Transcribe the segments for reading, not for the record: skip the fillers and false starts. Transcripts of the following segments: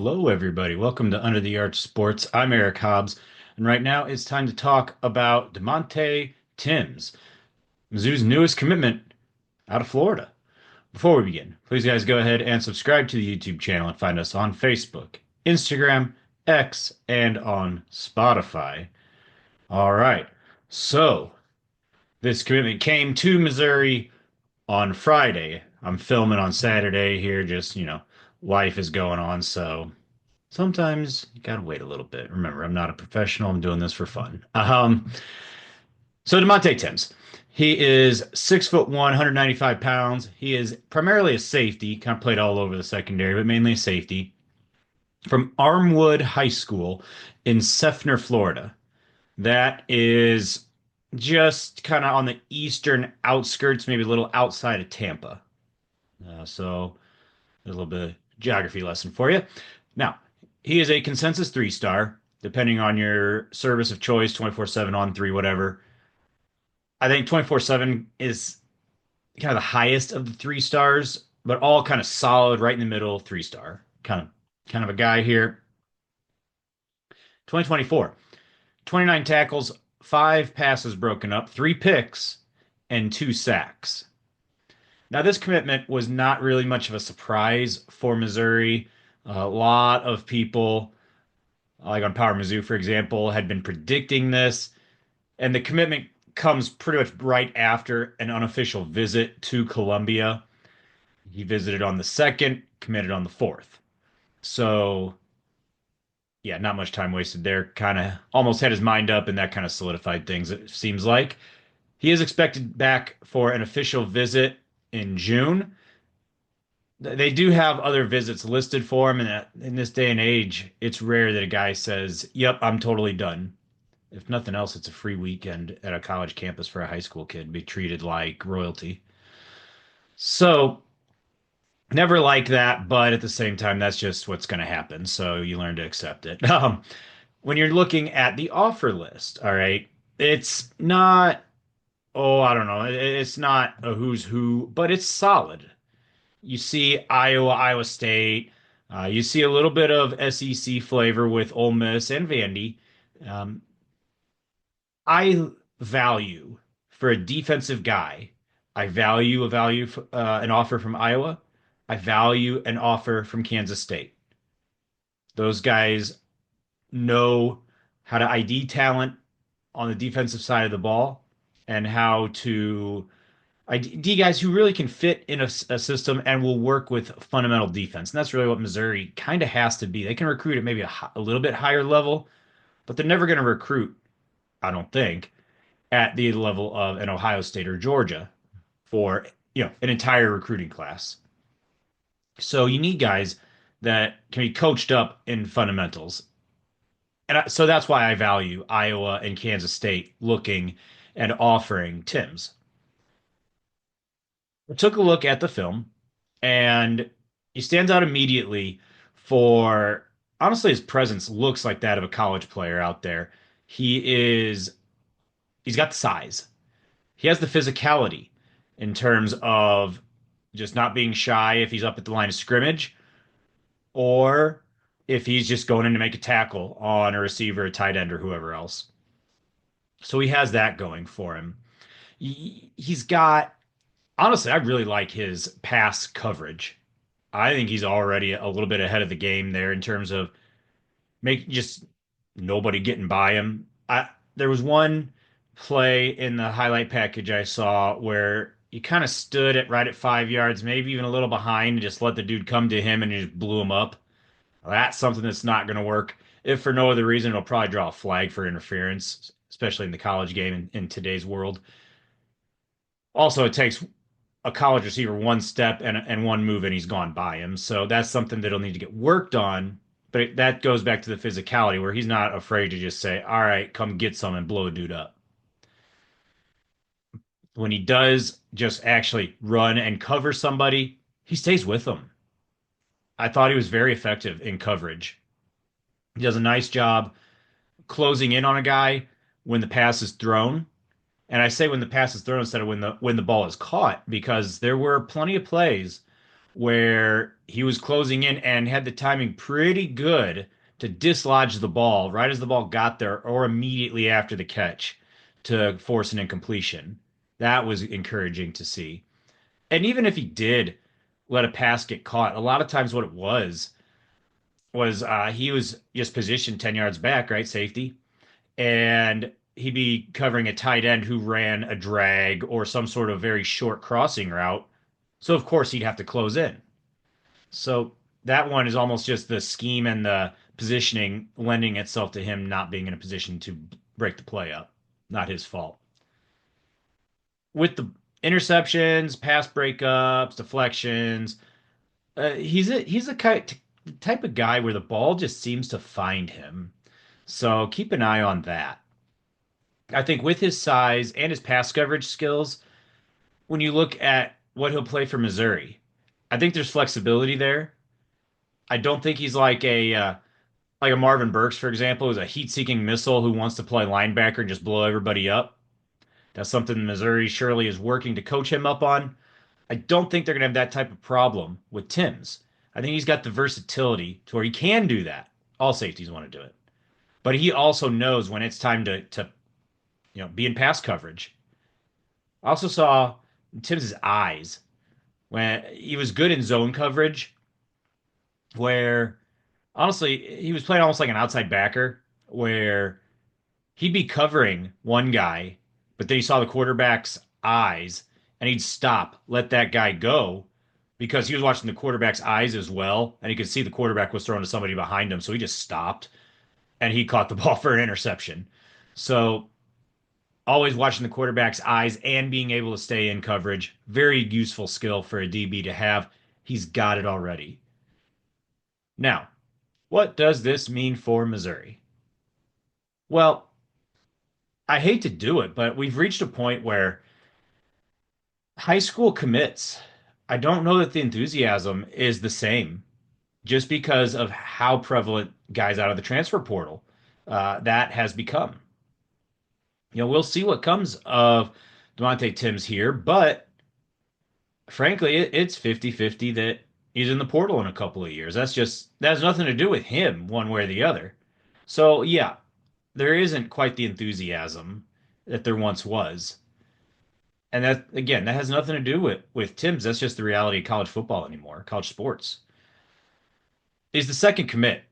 Hello, everybody. Welcome to Under the Arch Sports. I'm Eric Hobbs, and right now it's time to talk about Damonte Timms, Mizzou's newest commitment out of Florida. Before we begin, please guys go ahead and subscribe to the YouTube channel and find us on Facebook, Instagram, X, and on Spotify. All right. So, this commitment came to Missouri on Friday. I'm filming on Saturday here, just, life is going on, so sometimes you gotta wait a little bit. Remember, I'm not a professional. I'm doing this for fun. So Damonte Timms, he is 6'1", 195 pounds. He is primarily a safety, kind of played all over the secondary, but mainly a safety from Armwood High School in Seffner, Florida. That is just kind of on the eastern outskirts, maybe a little outside of Tampa. So a little bit of geography lesson for you. Now, he is a consensus three-star, depending on your service of choice, 24/7 on three, whatever. I think 24/7 is kind of the highest of the three stars, but all kind of solid, right in the middle, three-star. Kind of a guy here. 2024, 29 tackles, 5 passes broken up, 3 picks, and 2 sacks. Now, this commitment was not really much of a surprise for Missouri. A lot of people, like on Power Mizzou, for example, had been predicting this, and the commitment comes pretty much right after an unofficial visit to Columbia. He visited on the 2nd, committed on the 4th. So, yeah, not much time wasted there. Kind of almost had his mind up, and that kind of solidified things, it seems like. He is expected back for an official visit in June. They do have other visits listed for him, and in this day and age, it's rare that a guy says, "Yep, I'm totally done." If nothing else, it's a free weekend at a college campus for a high school kid, be treated like royalty. So, never like that, but at the same time, that's just what's going to happen. So you learn to accept it. When you're looking at the offer list, all right, it's not, oh, I don't know, it's not a who's who, but it's solid. You see Iowa, Iowa State. You see a little bit of SEC flavor with Ole Miss and Vandy. Um, I value for a defensive guy. I value an offer from Iowa. I value an offer from Kansas State. Those guys know how to ID talent on the defensive side of the ball and how to ID guys who really can fit in a system and will work with fundamental defense. And that's really what Missouri kind of has to be. They can recruit at maybe a little bit higher level, but they're never going to recruit, I don't think, at the level of an Ohio State or Georgia for, an entire recruiting class. So you need guys that can be coached up in fundamentals. So that's why I value Iowa and Kansas State looking and offering Tim's. I took a look at the film, and he stands out immediately for honestly, his presence looks like that of a college player out there. He's got the size. He has the physicality in terms of just not being shy if he's up at the line of scrimmage or if he's just going in to make a tackle on a receiver, a tight end, or whoever else. So he has that going for him. He's got honestly, I really like his pass coverage. I think he's already a little bit ahead of the game there in terms of make just nobody getting by him. There was one play in the highlight package I saw where he kind of stood at right at 5 yards, maybe even a little behind, and just let the dude come to him and he just blew him up. That's something that's not going to work. If for no other reason, it'll probably draw a flag for interference, especially in the college game in today's world. Also, it takes a college receiver one step and one move and he's gone by him. So that's something that'll need to get worked on. But that goes back to the physicality where he's not afraid to just say, all right, come get some and blow a dude up. When he does just actually run and cover somebody, he stays with them. I thought he was very effective in coverage. He does a nice job closing in on a guy when the pass is thrown. And I say when the pass is thrown instead of when the ball is caught, because there were plenty of plays where he was closing in and had the timing pretty good to dislodge the ball right as the ball got there or immediately after the catch to force an incompletion. That was encouraging to see. And even if he did let a pass get caught, a lot of times what it was he was just positioned 10 yards back, right? Safety. And he'd be covering a tight end who ran a drag or some sort of very short crossing route. So, of course, he'd have to close in. So, that one is almost just the scheme and the positioning lending itself to him not being in a position to break the play up. Not his fault. With the interceptions, pass breakups, deflections, he's a type of guy where the ball just seems to find him. So keep an eye on that. I think with his size and his pass coverage skills, when you look at what he'll play for Missouri, I think there's flexibility there. I don't think he's like a Marvin Burks, for example, who's a heat-seeking missile who wants to play linebacker and just blow everybody up. That's something Missouri surely is working to coach him up on. I don't think they're going to have that type of problem with Timms. I think he's got the versatility to where he can do that. All safeties want to do it, but he also knows when it's time to be in pass coverage. I also saw Timms' eyes when he was good in zone coverage, where honestly he was playing almost like an outside backer, where he'd be covering one guy, but then he saw the quarterback's eyes and he'd stop, let that guy go because he was watching the quarterback's eyes as well. And he could see the quarterback was throwing to somebody behind him. So he just stopped and he caught the ball for an interception. So always watching the quarterback's eyes and being able to stay in coverage, very useful skill for a DB to have. He's got it already. Now, what does this mean for Missouri? Well, I hate to do it, but we've reached a point where high school commits, I don't know that the enthusiasm is the same just because of how prevalent guys out of the transfer portal that has become. We'll see what comes of Damonte Timms here, but frankly, it's 50-50 that he's in the portal in a couple of years. That has nothing to do with him one way or the other. So, yeah, there isn't quite the enthusiasm that there once was. And that again, that has nothing to do with Tim's. That's just the reality of college football anymore, college sports. He's the second commit.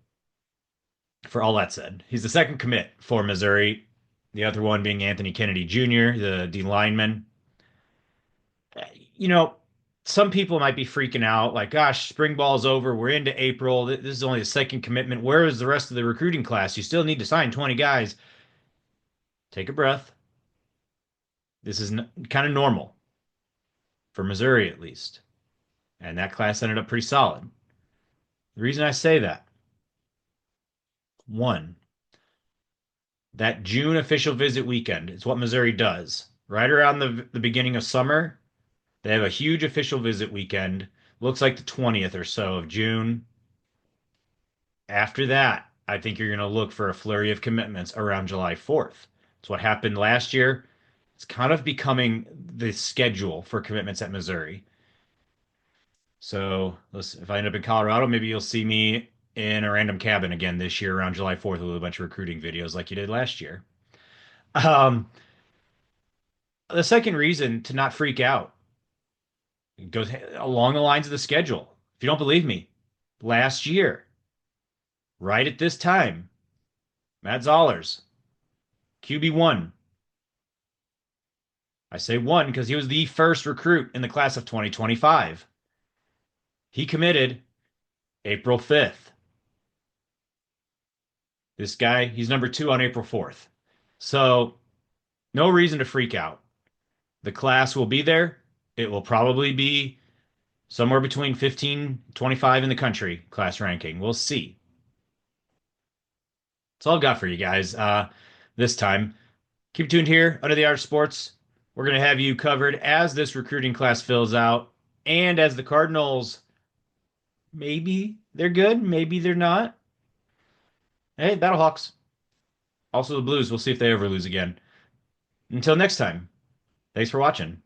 For all that said, he's the second commit for Missouri. The other one being Anthony Kennedy Jr., the D lineman. You know, some people might be freaking out, like, "Gosh, spring ball's over. We're into April. This is only the second commitment. Where is the rest of the recruiting class? You still need to sign 20 guys." Take a breath. This is kind of normal for Missouri, at least, and that class ended up pretty solid. The reason I say that, one, that June official visit weekend is what Missouri does. Right around the beginning of summer, they have a huge official visit weekend. Looks like the 20th or so of June. After that, I think you're going to look for a flurry of commitments around July 4th. It's what happened last year. It's kind of becoming the schedule for commitments at Missouri. So listen, if I end up in Colorado, maybe you'll see me in a random cabin again this year around July 4th with a bunch of recruiting videos like you did last year. Um, the second reason to not freak out goes along the lines of the schedule. If you don't believe me, last year, right at this time, Matt Zollers, QB1. I say one because he was the first recruit in the class of 2025. He committed April 5th. This guy, he's number two on April 4th. So, no reason to freak out. The class will be there. It will probably be somewhere between 15, 25 in the country class ranking. We'll see. That's all I've got for you guys this time. Keep tuned here under the Art of Sports. We're going to have you covered as this recruiting class fills out and as the Cardinals, maybe they're good, maybe they're not. Hey, Battlehawks. Also the Blues. We'll see if they ever lose again. Until next time, thanks for watching.